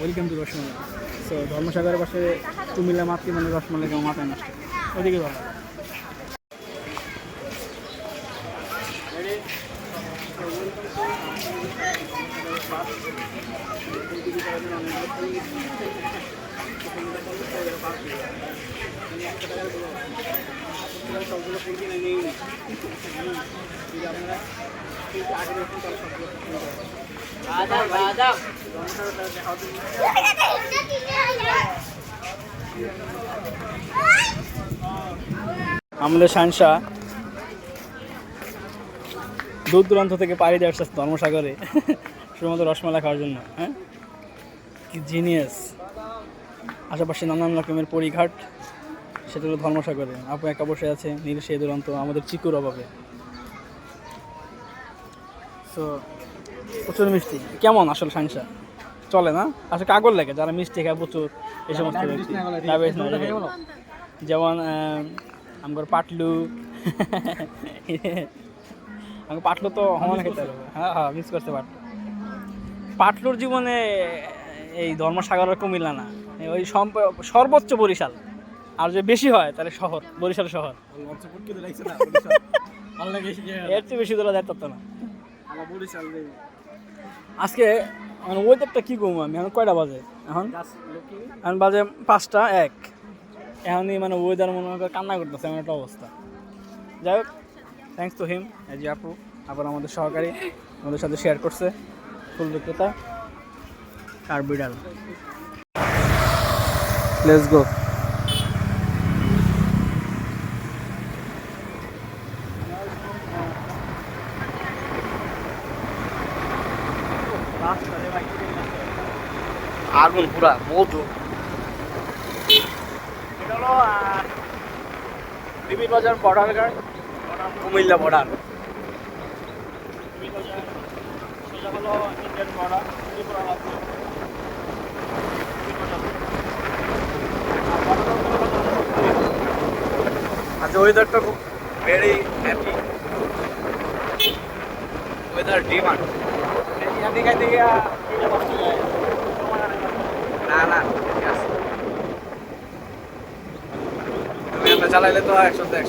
Welcome to rasmalai. So ধর্মসাগরের পাশে কুমিল্লা মাতৃ মানে রসমালাই কেমন মাথায় নষ্ট ওদিকে ভালো। সবগুলো ফুল কিনে নিয়ে আপনারা আমাদের শানশা দূর দূরান্ত থেকে পাড়ি দিয়ে আসছে ধর্মসাগরে শুধুমাত্র রসমালাই খাওয়ার জন্য। হ্যাঁ, কি জিনিয়াস। আশেপাশে নানান রকমের পরিঘাট, সেটা হলো ধর্মসাগরে। আপু একা বসে আছে নীল সেই দুরন্ত আমাদের চিকুর অভাবে। তো প্রচুর মিষ্টি। কেমন আসল শানশা চলে না? আসলে কাগজ লাগে যারা মিষ্টি খায় প্রচুর, এই সমস্ত ব্যক্তি। যেমন আমার পাটলু আমি পাটলু তো হমান খেতে পারবো। হ্যাঁ হ্যাঁ, মিস করতে পাটলুর জীবনে এই ধর্মসাগরের কুমিল্লা না, ওই সর্বোচ্চ বরিশাল। আর যে বেশি হয় তাহলে শহর, বরিশাল শহর। এর চেয়ে বেশি দূরে যাইতে না। আজকে মানে ওয়েদারটা কী করবো আমি, এখন কয়টা বাজে? এখন বাজে 5টা 1। এখনই মানে ওয়েদার মনে হয় কান্না করতেছে এমন একটা অবস্থা। যাই হোক, থ্যাংকস টু হিম, এই যে আপু আবার আমাদের সহকারী আমাদের সাথে শেয়ার করছে ফুল বিক্রেতা আর বিড়াল। Let's go. আগুন পুরা মধু। এটা হলো বিবি বাজার বর্ডার গার্ড, কুমিল্লা বর্ডার। সেটা হলো ইন্ডিয়ান বর্ডার, ত্রিপুরা রাজ্য। আচ্ছা, ওয়েদারটা খুব ভেরি হ্যাপি। ওয়েদার ডিমান্ড এখান থেকে না না ঠিক আছে, তুমি আমরা চালাইলে তো 100-100।